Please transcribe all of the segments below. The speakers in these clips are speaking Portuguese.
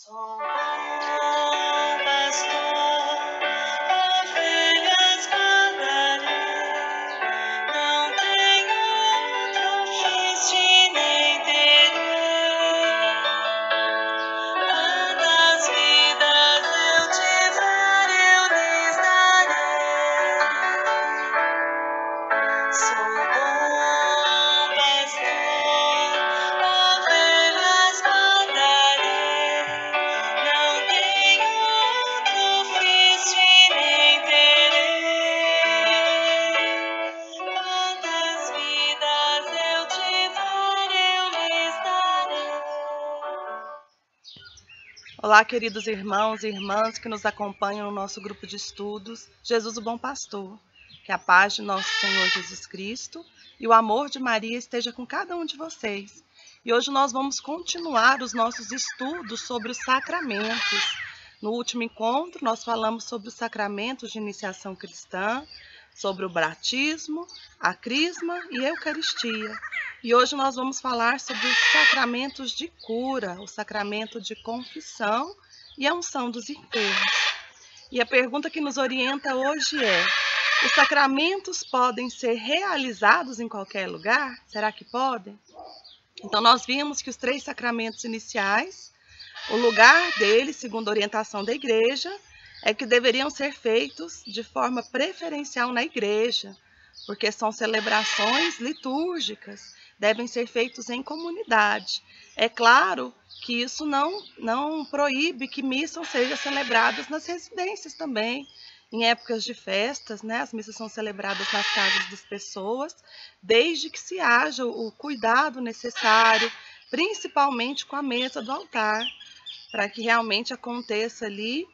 Sou bom pastor, ovelhas guardarei, não tenho outro ofício nem terei. Quantas vidas eu tiver, eu lhes darei. Sou bom pastor, ovelhas guardarei, não tenho outro ofício e nem terei. Quantas vidas eu tiver, eu lhes darei. Olá, queridos irmãos e irmãs que nos acompanham no nosso grupo de estudos Jesus o Bom Pastor. Que a paz de nosso Senhor Jesus Cristo e o amor de Maria esteja com cada um de vocês. E hoje nós vamos continuar os nossos estudos sobre os sacramentos. No último encontro, nós falamos sobre os sacramentos de iniciação cristã, sobre o batismo, a crisma e a Eucaristia. E hoje nós vamos falar sobre os sacramentos de cura, o sacramento de confissão e a unção dos enfermos. E a pergunta que nos orienta hoje é: os sacramentos podem ser realizados em qualquer lugar? Será que podem? Então nós vimos que os 3 sacramentos iniciais, o lugar deles, segundo a orientação da igreja, é que deveriam ser feitos de forma preferencial na igreja, porque são celebrações litúrgicas, devem ser feitos em comunidade. É claro que isso não proíbe que missas sejam celebradas nas residências também. Em épocas de festas, as missas são celebradas nas casas das pessoas, desde que se haja o cuidado necessário, principalmente com a mesa do altar, para que realmente aconteça ali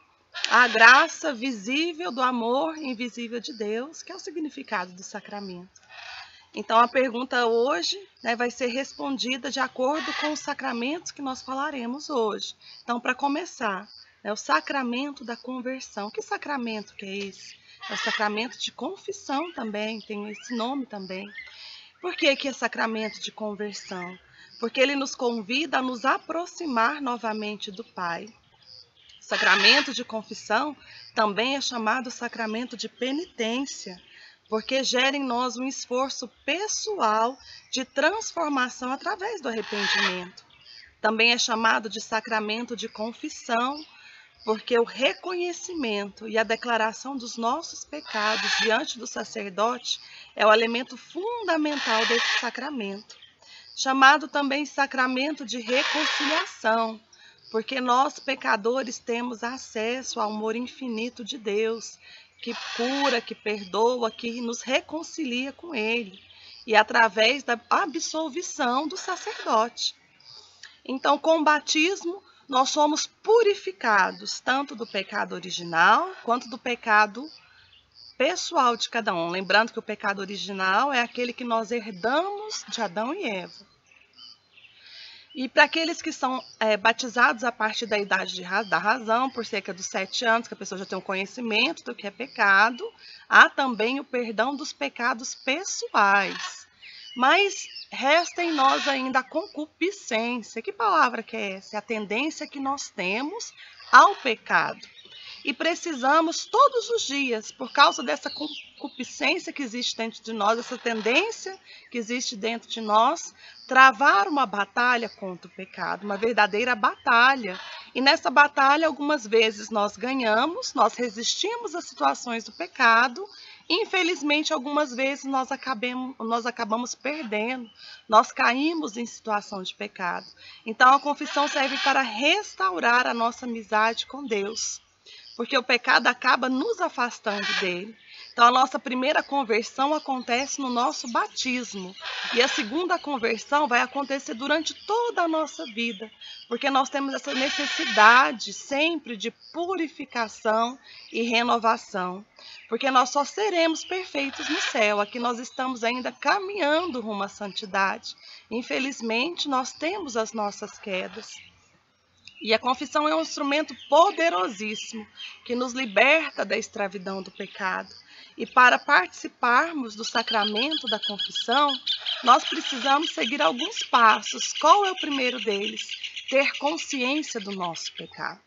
a graça visível do amor invisível de Deus, que é o significado do sacramento. Então, a pergunta hoje vai ser respondida de acordo com os sacramentos que nós falaremos hoje. Então, para começar, o sacramento da conversão. Que sacramento que é esse? É o sacramento de confissão também, tem esse nome também. Por que é sacramento de conversão? Porque ele nos convida a nos aproximar novamente do Pai. O sacramento de confissão também é chamado sacramento de penitência, porque gera em nós um esforço pessoal de transformação através do arrependimento. Também é chamado de sacramento de confissão, porque o reconhecimento e a declaração dos nossos pecados diante do sacerdote é o elemento fundamental desse sacramento. Chamado também sacramento de reconciliação, porque nós, pecadores, temos acesso ao amor infinito de Deus, que cura, que perdoa, que nos reconcilia com Ele, e através da absolvição do sacerdote. Então, com o batismo, nós somos purificados, tanto do pecado original, quanto do pecado pessoal de cada um. Lembrando que o pecado original é aquele que nós herdamos de Adão e Eva. E para aqueles que são batizados a partir da idade da razão, por cerca dos 7 anos, que a pessoa já tem um conhecimento do que é pecado, há também o perdão dos pecados pessoais. Mas resta em nós ainda a concupiscência. Que palavra que é essa? É a tendência que nós temos ao pecado. E precisamos todos os dias, por causa dessa concupiscência que existe dentro de nós, essa tendência que existe dentro de nós, travar uma batalha contra o pecado, uma verdadeira batalha. E nessa batalha, algumas vezes nós ganhamos, nós resistimos às situações do pecado. Infelizmente, algumas vezes nós acabamos perdendo, nós caímos em situação de pecado. Então, a confissão serve para restaurar a nossa amizade com Deus, porque o pecado acaba nos afastando dele. Então, a nossa primeira conversão acontece no nosso batismo. E a segunda conversão vai acontecer durante toda a nossa vida, porque nós temos essa necessidade sempre de purificação e renovação. Porque nós só seremos perfeitos no céu. Aqui nós estamos ainda caminhando rumo à santidade. Infelizmente, nós temos as nossas quedas. E a confissão é um instrumento poderosíssimo que nos liberta da escravidão do pecado. E para participarmos do sacramento da confissão, nós precisamos seguir alguns passos. Qual é o primeiro deles? ter consciência do nosso pecado.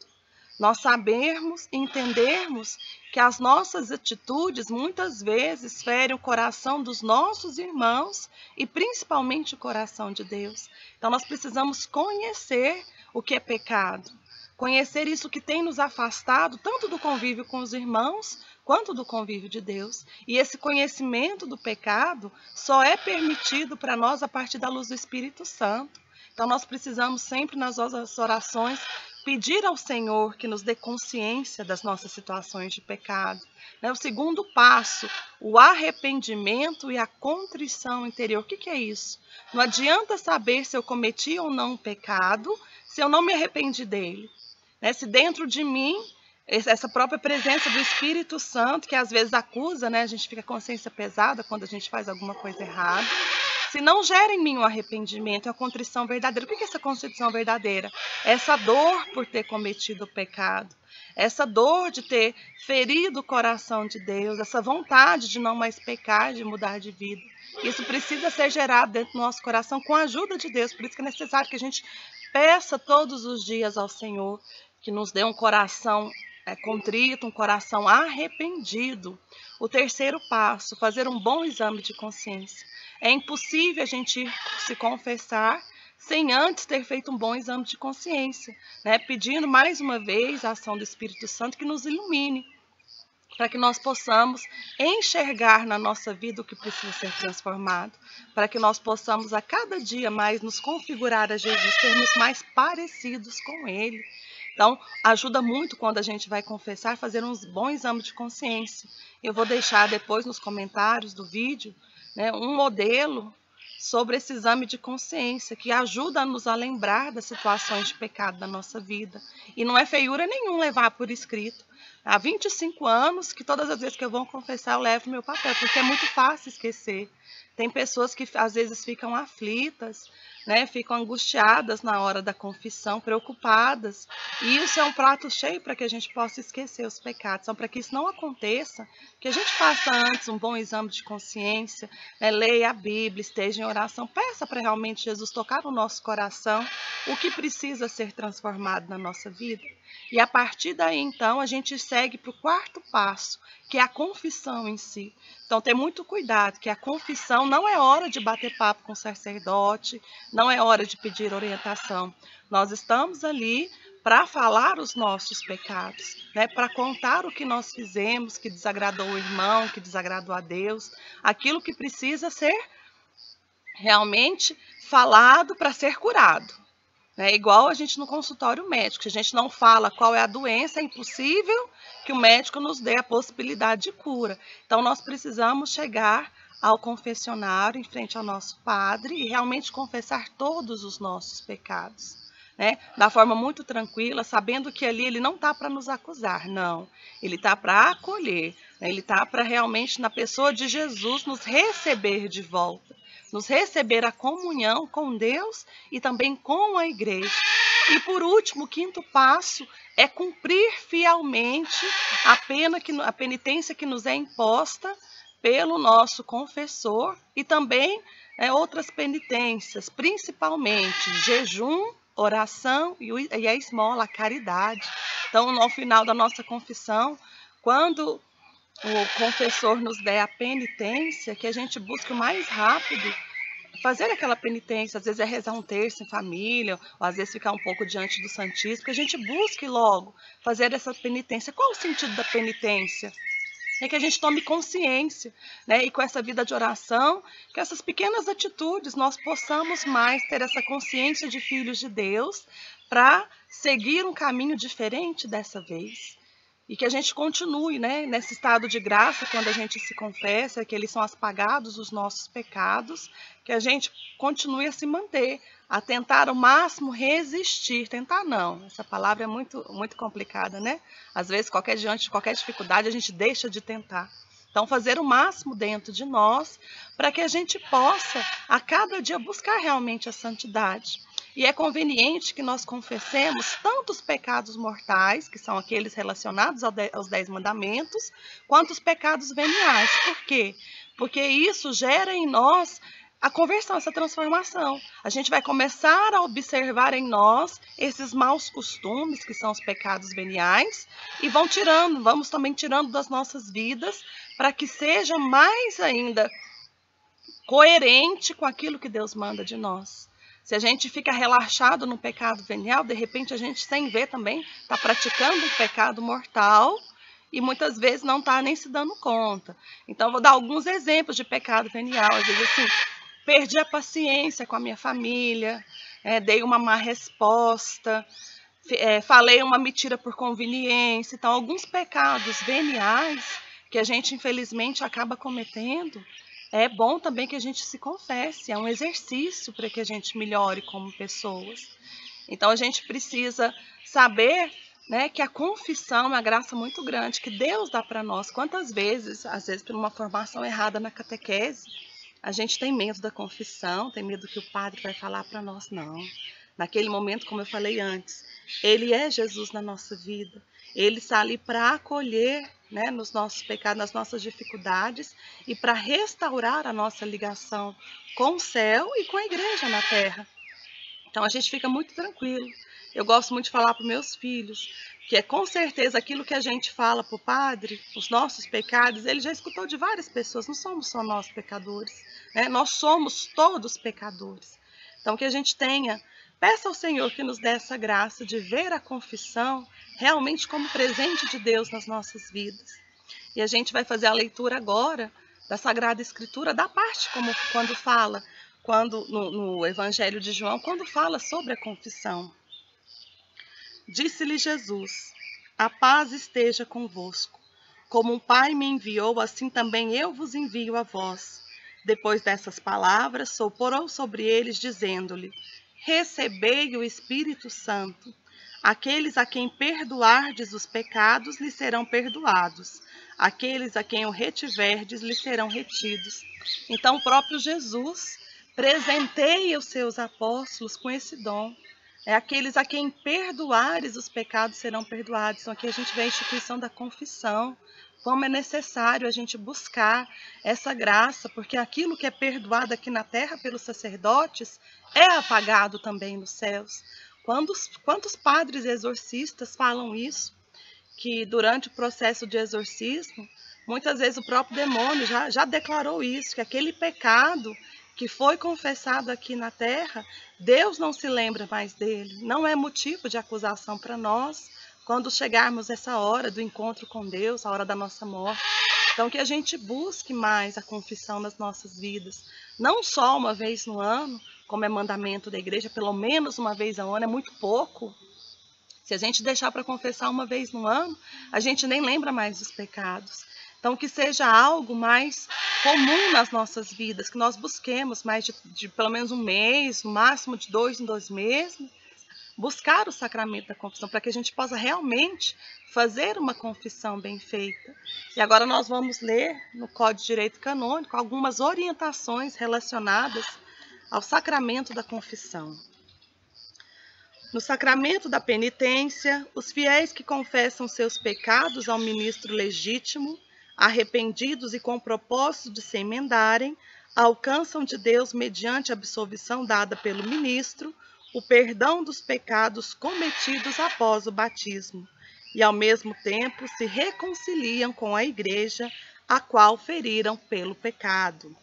Nós sabermos, entendermos que as nossas atitudes muitas vezes ferem o coração dos nossos irmãos e principalmente o coração de Deus. Então nós precisamos conhecer o que é pecado, conhecer isso que tem nos afastado tanto do convívio com os irmãos quanto do convívio de Deus. E esse conhecimento do pecado só é permitido para nós a partir da luz do Espírito Santo. Então nós precisamos sempre nas nossas orações pedir ao Senhor que nos dê consciência das nossas situações de pecado. O segundo passo, o arrependimento e a contrição interior. O que é isso? Não adianta saber se eu cometi ou não um pecado se eu não me arrependi dele. Se dentro de mim, essa própria presença do Espírito Santo, que às vezes acusa, a gente fica com a consciência pesada quando a gente faz alguma coisa errada, se não gera em mim um arrependimento, a contrição verdadeira. O que é essa contrição verdadeira? Essa dor por ter cometido o pecado, essa dor de ter ferido o coração de Deus, essa vontade de não mais pecar, de mudar de vida. Isso precisa ser gerado dentro do nosso coração com a ajuda de Deus. Por isso que é necessário que a gente peça todos os dias ao Senhor que nos dê um coração contrito, um coração arrependido. O terceiro passo, fazer um bom exame de consciência. É impossível a gente se confessar sem antes ter feito um bom exame de consciência, pedindo mais uma vez a ação do Espírito Santo que nos ilumine, para que nós possamos enxergar na nossa vida o que precisa ser transformado, para que nós possamos a cada dia mais nos configurar a Jesus, sermos mais parecidos com Ele. Então, ajuda muito quando a gente vai confessar, fazer um bom exame de consciência. Eu vou deixar depois nos comentários do vídeo um modelo sobre esse exame de consciência, que ajuda-nos a lembrar das situações de pecado da nossa vida. E não é feiura nenhum levar por escrito. Há 25 anos que todas as vezes que eu vou confessar, eu levo meu papel, porque é muito fácil esquecer. Tem pessoas que às vezes ficam aflitas, ficam angustiadas na hora da confissão, preocupadas. E isso é um prato cheio para que a gente possa esquecer os pecados. Então, para que isso não aconteça, que a gente faça antes um bom exame de consciência, leia a Bíblia, esteja em oração, peça para realmente Jesus tocar no nosso coração o que precisa ser transformado na nossa vida. E a partir daí, então, a gente segue para o quarto passo, que é a confissão em si. Então, ter muito cuidado, que a confissão não é hora de bater papo com o sacerdote, não é hora de pedir orientação. Nós estamos ali para falar os nossos pecados, para contar o que nós fizemos, que desagradou o irmão, que desagradou a Deus, aquilo que precisa ser realmente falado para ser curado. É igual a gente no consultório médico, se a gente não fala qual é a doença, é impossível que o médico nos dê a possibilidade de cura. Então nós precisamos chegar ao confessionário em frente ao nosso padre e realmente confessar todos os nossos pecados, da forma muito tranquila, sabendo que ali ele não está para nos acusar, não. Ele está para acolher, ele está para realmente na pessoa de Jesus nos receber de volta. Nos receber a comunhão com Deus e também com a igreja. E por último, o quinto passo é cumprir fielmente a penitência que nos é imposta pelo nosso confessor e também outras penitências, principalmente jejum, oração e a esmola, a caridade. Então, no final da nossa confissão, quando o confessor nos der a penitência, que a gente busque o mais rápido fazer aquela penitência. Às vezes é rezar um terço em família, ou às vezes ficar um pouco diante do Santíssimo, que a gente busque logo fazer essa penitência. Qual o sentido da penitência? É que a gente tome consciência, e com essa vida de oração, que essas pequenas atitudes nós possamos mais ter essa consciência de filhos de Deus para seguir um caminho diferente dessa vez. E que a gente continue nesse estado de graça, quando a gente se confessa, que eles são apagados os nossos pecados, que a gente continue a se manter, a tentar ao máximo resistir. Tentar não, essa palavra é muito, muito complicada, Às vezes, diante de qualquer dificuldade, a gente deixa de tentar. Então, fazer o máximo dentro de nós, para que a gente possa, a cada dia, buscar realmente a santidade. E é conveniente que nós confessemos tanto os pecados mortais, que são aqueles relacionados aos 10 mandamentos, quanto os pecados veniais. Por quê? Porque isso gera em nós a conversão, essa transformação. A gente vai começar a observar em nós esses maus costumes, que são os pecados veniais, e vamos também tirando das nossas vidas, para que seja mais ainda coerente com aquilo que Deus manda de nós. Se a gente fica relaxado no pecado venial, de repente a gente, sem ver também, está praticando um pecado mortal e muitas vezes não está nem se dando conta. Então, vou dar alguns exemplos de pecado venial. Às vezes, assim, perdi a paciência com a minha família, dei uma má resposta, falei uma mentira por conveniência. Então, alguns pecados veniais que a gente, infelizmente, acaba cometendo, é bom também que a gente se confesse, é um exercício para que a gente melhore como pessoas. Então, a gente precisa saber, né, que a confissão é uma graça muito grande que Deus dá para nós. Quantas vezes, às vezes por uma formação errada na catequese, a gente tem medo da confissão, tem medo que o padre vai falar para nós. Não. Naquele momento, como eu falei antes, Ele é Jesus na nossa vida. Ele está ali para acolher, né, nos nossos pecados, nas nossas dificuldades e para restaurar a nossa ligação com o céu e com a igreja na terra. Então a gente fica muito tranquilo. Eu gosto muito de falar para os meus filhos que é com certeza aquilo que a gente fala para o padre, os nossos pecados, ele já escutou de várias pessoas, não somos só nós pecadores, né? Nós somos todos pecadores. Então que a gente peça ao Senhor que nos dê essa graça de ver a confissão realmente como presente de Deus nas nossas vidas. E a gente vai fazer a leitura agora da Sagrada Escritura, da parte quando fala, no Evangelho de João, quando fala sobre a confissão. Disse-lhe Jesus: a paz esteja convosco. Como um Pai me enviou, assim também eu vos envio a vós. Depois dessas palavras, soprou sobre eles, dizendo-lhe: recebei o Espírito Santo. Aqueles a quem perdoardes os pecados, lhes serão perdoados. Aqueles a quem o retiverdes, lhes serão retidos. Então, o próprio Jesus presenteia os seus apóstolos com esse dom. Aqueles a quem perdoares os pecados serão perdoados. Então, aqui a gente vê a instituição da confissão. Como é necessário a gente buscar essa graça, porque aquilo que é perdoado aqui na terra pelos sacerdotes é apagado também nos céus. Quantos padres exorcistas falam isso? Que durante o processo de exorcismo, muitas vezes o próprio demônio já declarou isso, que aquele pecado que foi confessado aqui na terra, Deus não se lembra mais dele. Não é motivo de acusação para nós quando chegarmos essa hora do encontro com Deus, a hora da nossa morte. Então, que a gente busque mais a confissão nas nossas vidas. Não só uma vez no ano, como é mandamento da igreja, pelo menos uma vez ao ano, é muito pouco. Se a gente deixar para confessar uma vez no ano, a gente nem lembra mais dos pecados. Então, que seja algo mais comum nas nossas vidas, que nós busquemos mais de pelo menos um mês, no máximo de 2 em 2 meses, buscar o sacramento da confissão, para que a gente possa realmente fazer uma confissão bem feita. E agora nós vamos ler no Código de Direito Canônico algumas orientações relacionadas ao sacramento da confissão. No sacramento da penitência, os fiéis que confessam seus pecados ao ministro legítimo, arrependidos e com propósito de se emendarem, alcançam de Deus, mediante a absolvição dada pelo ministro, o perdão dos pecados cometidos após o batismo, e ao mesmo tempo se reconciliam com a igreja, a qual feriram pelo pecado.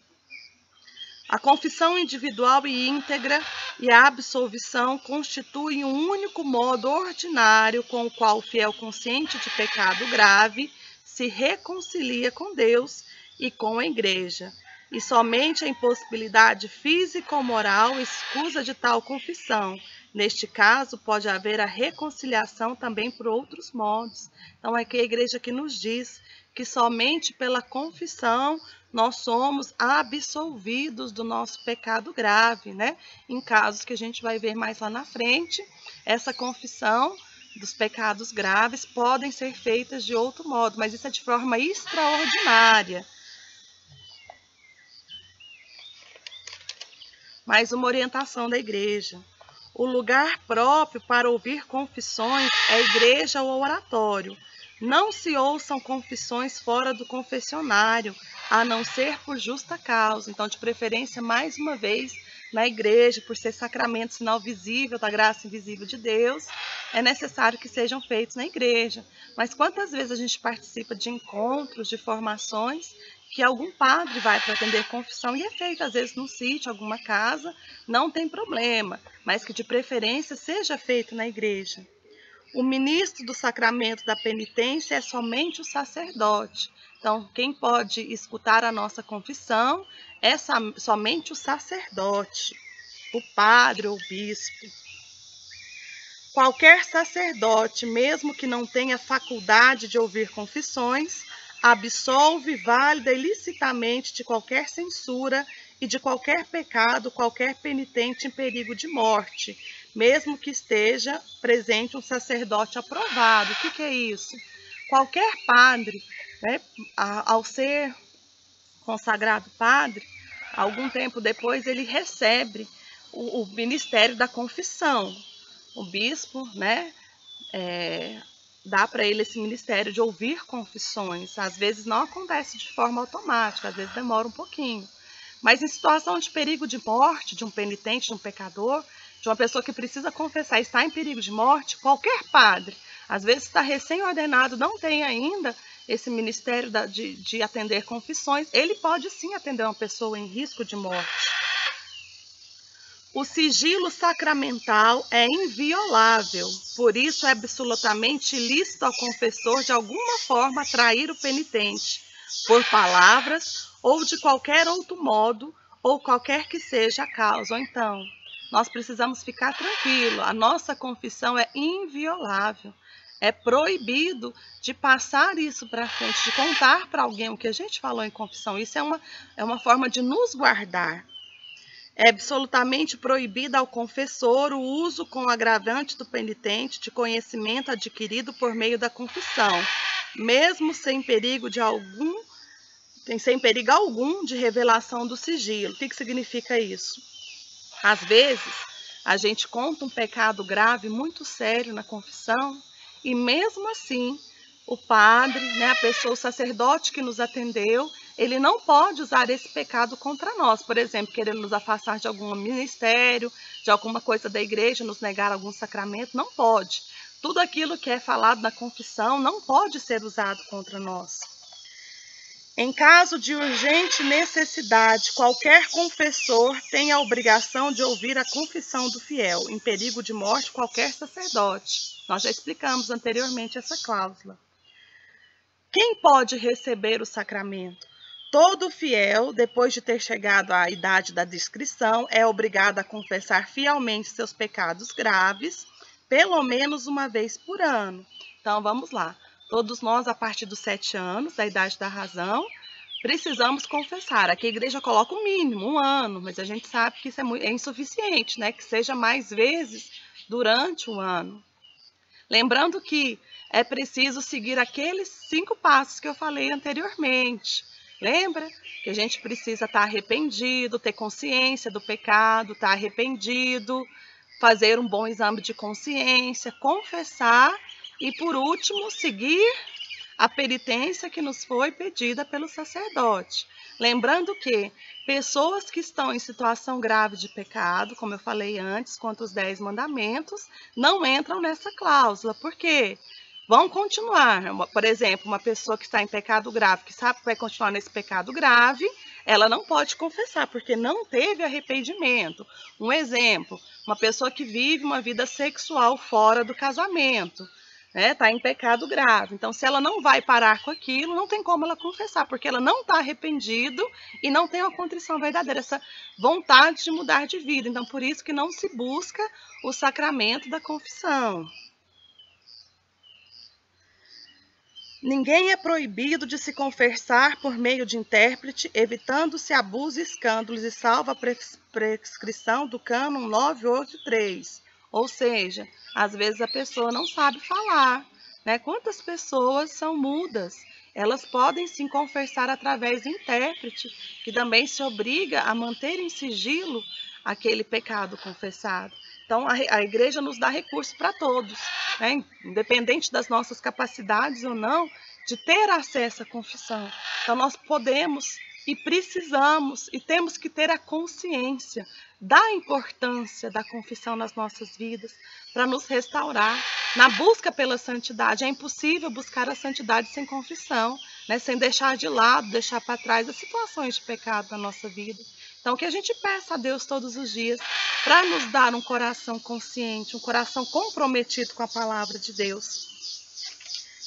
A confissão individual e íntegra e a absolvição constituem um único modo ordinário com o qual o fiel consciente de pecado grave se reconcilia com Deus e com a igreja, e somente a impossibilidade física ou moral escusa de tal confissão. Neste caso, pode haver a reconciliação também por outros modos. Então, aqui a igreja que nos diz que somente pela confissão nós somos absolvidos do nosso pecado grave, né? Em casos que a gente vai ver mais lá na frente, essa confissão dos pecados graves podem ser feitas de outro modo, mas isso é de forma extraordinária. Mais uma orientação da igreja. O lugar próprio para ouvir confissões é a igreja ou oratório. Não se ouçam confissões fora do confessionário, a não ser por justa causa. Então, de preferência, mais uma vez, na igreja, por ser sacramento, sinal visível da graça invisível de Deus, é necessário que sejam feitos na igreja. Mas quantas vezes a gente participa de encontros, de formações, que algum padre vai para atender confissão e é feito, às vezes, num sítio, alguma casa, não tem problema, mas que de preferência seja feito na igreja. O ministro do sacramento da penitência é somente o sacerdote. Então, quem pode escutar a nossa confissão é somente o sacerdote, o padre ou o bispo. Qualquer sacerdote, mesmo que não tenha faculdade de ouvir confissões, absolve válida e licitamente de qualquer censura e de qualquer pecado, qualquer penitente em perigo de morte, mesmo que esteja presente um sacerdote aprovado. O que é isso? Qualquer padre, né, ao ser consagrado padre, algum tempo depois ele recebe o ministério da confissão. O bispo, né, dá para ele esse ministério de ouvir confissões. Às vezes não acontece de forma automática, às vezes demora um pouquinho. Mas em situação de perigo de morte, de um penitente, de um pecador, de uma pessoa que precisa confessar e está em perigo de morte, qualquer padre, às vezes está recém-ordenado, não tem ainda esse ministério de atender confissões, ele pode sim atender uma pessoa em risco de morte. O sigilo sacramental é inviolável, por isso é absolutamente lícito ao confessor de alguma forma atrair o penitente, por palavras ou de qualquer outro modo, ou qualquer que seja a causa. Ou então, nós precisamos ficar tranquilos, a nossa confissão é inviolável. É proibido de passar isso para frente, de contar para alguém o que a gente falou em confissão. Isso é uma forma de nos guardar. É absolutamente proibido ao confessor o uso com agravante do penitente de conhecimento adquirido por meio da confissão, mesmo sem perigo algum de revelação do sigilo. O que significa isso? Às vezes, a gente conta um pecado grave muito sério na confissão e mesmo assim, o padre, né, a pessoa, o sacerdote que nos atendeu, ele não pode usar esse pecado contra nós. Por exemplo, querendo nos afastar de algum ministério, de alguma coisa da igreja, nos negar algum sacramento, não pode. Tudo aquilo que é falado na confissão não pode ser usado contra nós. Em caso de urgente necessidade, qualquer confessor tem a obrigação de ouvir a confissão do fiel, em perigo de morte, qualquer sacerdote. Nós já explicamos anteriormente essa cláusula. Quem pode receber o sacramento? Todo fiel, depois de ter chegado à idade da discrição, é obrigado a confessar fielmente seus pecados graves, pelo menos uma vez por ano. Então, vamos lá. Todos nós, a partir dos 7 anos, da idade da razão, precisamos confessar. Aqui a igreja coloca o mínimo, 1 ano, mas a gente sabe que isso é insuficiente, né? Que seja mais vezes durante o ano. Lembrando que é preciso seguir aqueles 5 passos que eu falei anteriormente. Lembra que a gente precisa estar arrependido, ter consciência do pecado, estar arrependido, fazer um bom exame de consciência, confessar e, por último, seguir a penitência que nos foi pedida pelo sacerdote. Lembrando que pessoas que estão em situação grave de pecado, como eu falei antes, quanto os 10 mandamentos, não entram nessa cláusula. Por quê? Vão continuar. Por exemplo, uma pessoa que está em pecado grave, que sabe que vai continuar nesse pecado grave, ela não pode confessar, porque não teve arrependimento. Um exemplo, uma pessoa que vive uma vida sexual fora do casamento, está em pecado grave. Então, se ela não vai parar com aquilo, não tem como ela confessar, porque ela não está arrependido e não tem uma contrição verdadeira, essa vontade de mudar de vida. Então, por isso que não se busca o sacramento da confissão. Ninguém é proibido de se confessar por meio de intérprete, evitando-se abusos e escândalos, e salva a prescrição do cânon 983. Ou seja, às vezes a pessoa não sabe falar, né? Quantas pessoas são mudas? Elas podem sim confessar através do intérprete, que também se obriga a manter em sigilo aquele pecado confessado. Então, a igreja nos dá recursos para todos, né? Independente das nossas capacidades ou não, de ter acesso à confissão. Então nós podemos e precisamos e temos que ter a consciência da importância da confissão nas nossas vidas para nos restaurar na busca pela santidade. É impossível buscar a santidade sem confissão, né? Sem deixar de lado, deixar para trás as situações de pecado na nossa vida. Então que a gente peça a Deus todos os dias para nos dar um coração consciente, um coração comprometido com a palavra de Deus.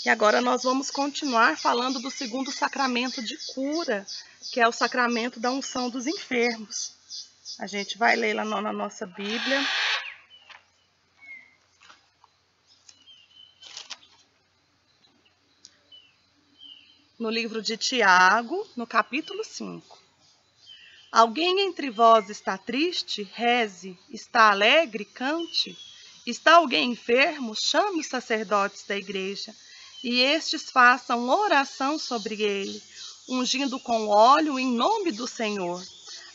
E agora nós vamos continuar falando do segundo sacramento de cura, que é o sacramento da unção dos enfermos. A gente vai ler lá na nossa Bíblia. No livro de Tiago, no capítulo 5. Alguém entre vós está triste? Reze. Está alegre? Cante. Está alguém enfermo? Chame os sacerdotes da igreja, e estes façam oração sobre ele, ungindo com óleo em nome do Senhor.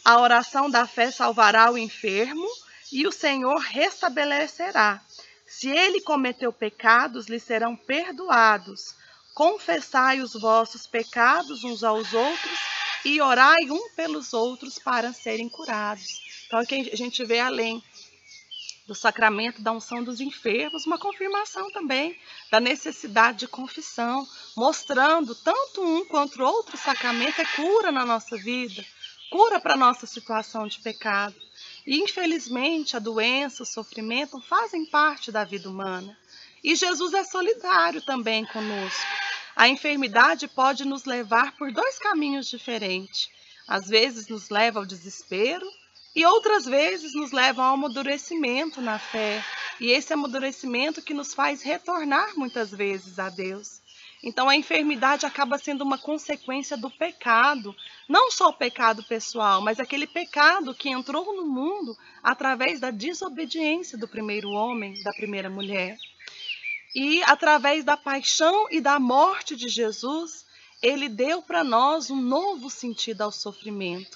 A oração da fé salvará o enfermo, e o Senhor restabelecerá. Se ele cometeu pecados, lhe serão perdoados. Confessai os vossos pecados uns aos outros e orai um pelos outros para serem curados. Então aqui a gente vê, além do sacramento da unção dos enfermos, uma confirmação também da necessidade de confissão, mostrando tanto um quanto outro sacramento é cura na nossa vida, cura para a nossa situação de pecado. E infelizmente a doença, o sofrimento fazem parte da vida humana. E Jesus é solidário também conosco. A enfermidade pode nos levar por dois caminhos diferentes. Às vezes nos leva ao desespero e outras vezes nos leva ao amadurecimento na fé. E esse amadurecimento que nos faz retornar muitas vezes a Deus. Então a enfermidade acaba sendo uma consequência do pecado, não só o pecado pessoal, mas aquele pecado que entrou no mundo através da desobediência do primeiro homem, da primeira mulher. E através da paixão e da morte de Jesus, ele deu para nós um novo sentido ao sofrimento.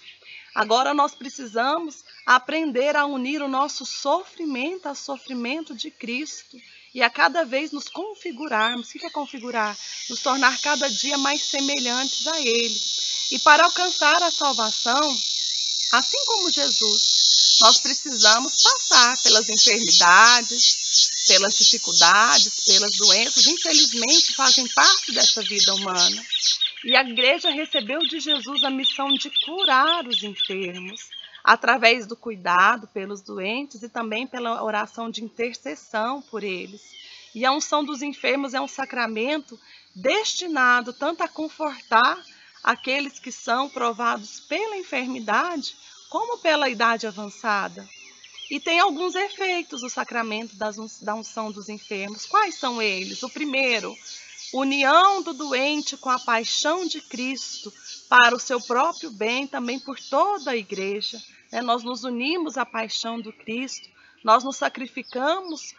Agora nós precisamos aprender a unir o nosso sofrimento ao sofrimento de Cristo e a cada vez nos configurarmos. O que é configurar? Nos tornar cada dia mais semelhantes a Ele. E para alcançar a salvação, assim como Jesus, nós precisamos passar pelas enfermidades, pelas dificuldades, pelas doenças, infelizmente fazem parte dessa vida humana. E a igreja recebeu de Jesus a missão de curar os enfermos, através do cuidado pelos doentes e também pela oração de intercessão por eles. E a unção dos enfermos é um sacramento destinado tanto a confortar aqueles que são provados pela enfermidade, como pela idade avançada. E tem alguns efeitos o sacramento da unção dos enfermos. Quais são eles? O primeiro, união do doente com a paixão de Cristo para o seu próprio bem, também por toda a igreja. Nós nos unimos à paixão do Cristo, nós nos sacrificamos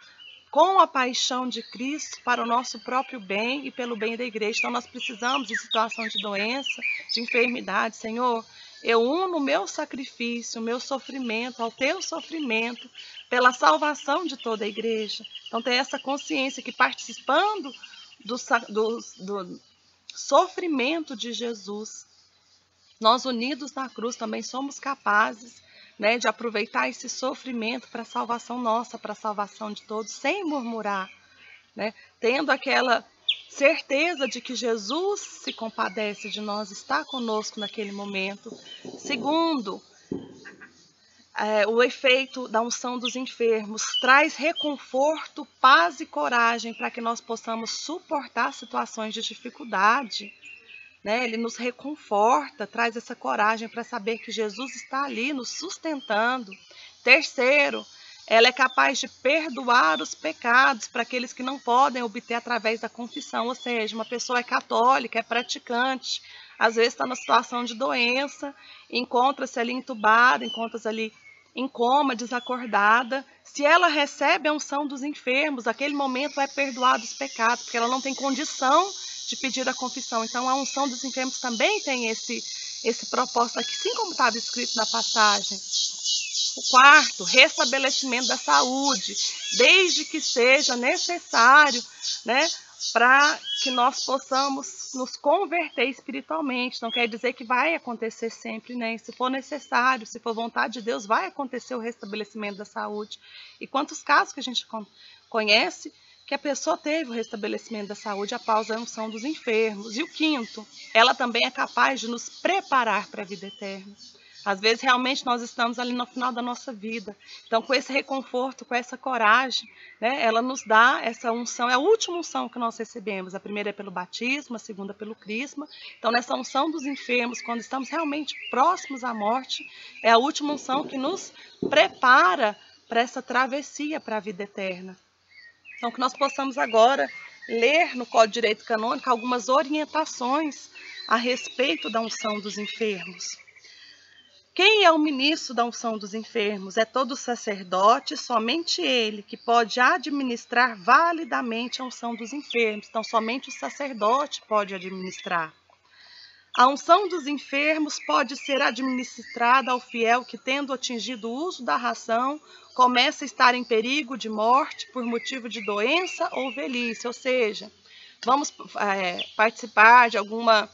com a paixão de Cristo para o nosso próprio bem e pelo bem da igreja. Então nós precisamos, em situação de doença, de enfermidade, Senhor, eu uno o meu sacrifício, o meu sofrimento ao teu sofrimento pela salvação de toda a igreja. Então tem essa consciência que participando do sofrimento de Jesus, nós unidos na cruz também somos capazes, né, de aproveitar esse sofrimento para a salvação nossa, para a salvação de todos, sem murmurar, né, tendo aquela certeza de que Jesus se compadece de nós, está conosco naquele momento. Segundo, o efeito da unção dos enfermos traz reconforto, paz e coragem para que nós possamos suportar situações de dificuldade. Ele nos reconforta, traz essa coragem para saber que Jesus está ali nos sustentando. Terceiro, ela é capaz de perdoar os pecados para aqueles que não podem obter através da confissão. Ou seja, uma pessoa é católica, é praticante, às vezes está na situação de doença, encontra-se ali entubada, encontra-se ali em coma, desacordada. Se ela recebe a unção dos enfermos, naquele momento é perdoado os pecados, porque ela não tem condição de pedir a confissão. Então a unção dos enfermos também tem esse propósito aqui, assim como estava escrito na passagem. O quarto, restabelecimento da saúde, desde que seja necessário, né, para que nós possamos nos converter espiritualmente. Não quer dizer que vai acontecer sempre, né? Se for necessário, se for vontade de Deus, vai acontecer o restabelecimento da saúde. E quantos casos que a gente conhece que a pessoa teve o restabelecimento da saúde após a unção dos enfermos. E o quinto, ela também é capaz de nos preparar para a vida eterna. Às vezes, realmente, nós estamos ali no final da nossa vida. Então, com esse reconforto, com essa coragem, né, ela nos dá essa unção. É a última unção que nós recebemos. A primeira é pelo batismo, a segunda pelo crisma. Então, nessa unção dos enfermos, quando estamos realmente próximos à morte, é a última unção que nos prepara para essa travessia para a vida eterna. Então, que nós possamos agora ler no Código de Direito Canônico algumas orientações a respeito da unção dos enfermos. Quem é o ministro da unção dos enfermos? É todo sacerdote, somente ele, que pode administrar validamente a unção dos enfermos. Então, somente o sacerdote pode administrar. A unção dos enfermos pode ser administrada ao fiel que, tendo atingido o uso da ração, começa a estar em perigo de morte por motivo de doença ou velhice. Ou seja, vamos participar de alguma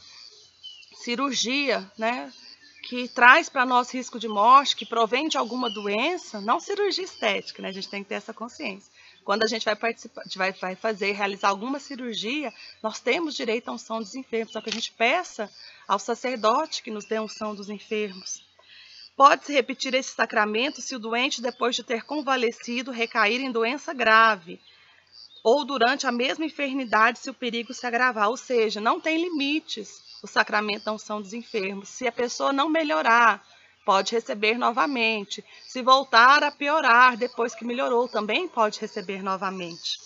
cirurgia, né, que traz para nós risco de morte, que provém de alguma doença, não cirurgia estética, né? A gente tem que ter essa consciência. Quando a gente vai participar, vai realizar alguma cirurgia, nós temos direito à unção dos enfermos, só que a gente peça ao sacerdote que nos dê a unção dos enfermos. Pode-se repetir esse sacramento se o doente, depois de ter convalescido, recair em doença grave, ou durante a mesma enfermidade, se o perigo se agravar. Ou seja, não tem limites o sacramento da unção dos enfermos. Se a pessoa não melhorar, pode receber novamente. Se voltar a piorar depois que melhorou, também pode receber novamente.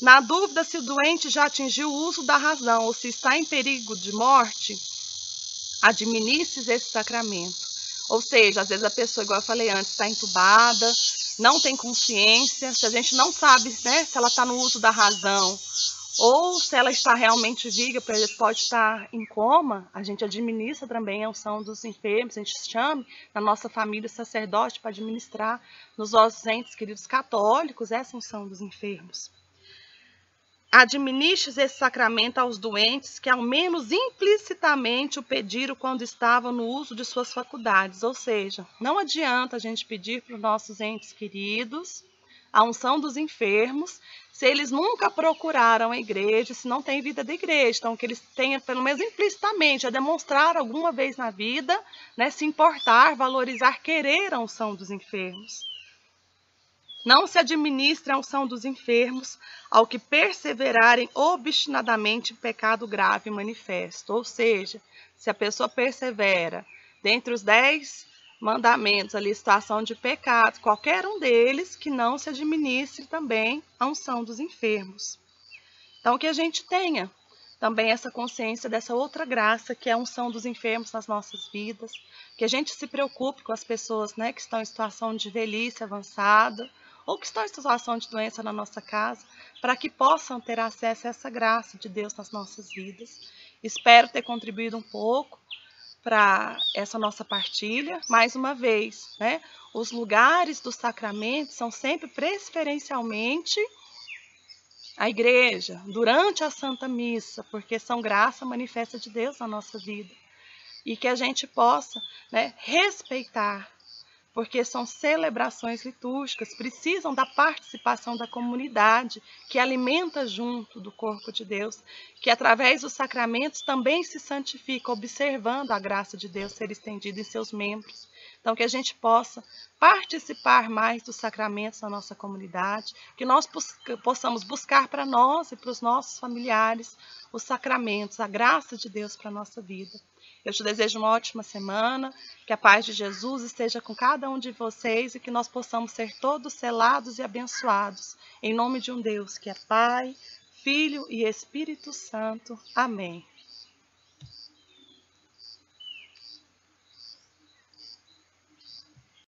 Na dúvida se o doente já atingiu o uso da razão ou se está em perigo de morte, administre esse sacramento. Ou seja, às vezes a pessoa, igual eu falei antes, está entubada, não tem consciência, se a gente não sabe, né, se ela está no uso da razão ou se ela está realmente viva, porque pode estar em coma, a gente administra também a unção dos enfermos, a gente chama na nossa família sacerdote para administrar nos nossos entes queridos católicos essa unção dos enfermos. Administre esse sacramento aos doentes que ao menos implicitamente o pediram quando estavam no uso de suas faculdades. Ou seja, não adianta a gente pedir para os nossos entes queridos a unção dos enfermos se eles nunca procuraram a igreja, se não tem vida da igreja. Então, que eles tenham, pelo menos implicitamente, a demonstrar alguma vez na vida, né, se importar, valorizar, querer a unção dos enfermos. Não se administra a unção dos enfermos ao que perseverarem obstinadamente em pecado grave e manifesto. Ou seja, se a pessoa persevera dentre os 10 mandamentos, ali, situação de pecado, qualquer um deles, que não se administre também a unção dos enfermos. Então, que a gente tenha também essa consciência dessa outra graça, que é a unção dos enfermos nas nossas vidas, que a gente se preocupe com as pessoas, né, que estão em situação de velhice avançada, ou que estão em situação de doença na nossa casa, para que possam ter acesso a essa graça de Deus nas nossas vidas. Espero ter contribuído um pouco para essa nossa partilha. Mais uma vez, né, os lugares dos sacramentos são sempre preferencialmente a igreja, durante a Santa Missa, porque são graça manifesta de Deus na nossa vida. E que a gente possa, né, respeitar, porque são celebrações litúrgicas, precisam da participação da comunidade, que alimenta junto do corpo de Deus, que através dos sacramentos também se santifica, observando a graça de Deus ser estendida em seus membros. Então, que a gente possa participar mais dos sacramentos na nossa comunidade, que nós possamos buscar para nós e para os nossos familiares os sacramentos, a graça de Deus para a nossa vida. Eu te desejo uma ótima semana, que a paz de Jesus esteja com cada um de vocês e que nós possamos ser todos selados e abençoados, em nome de um Deus que é Pai, Filho e Espírito Santo. Amém.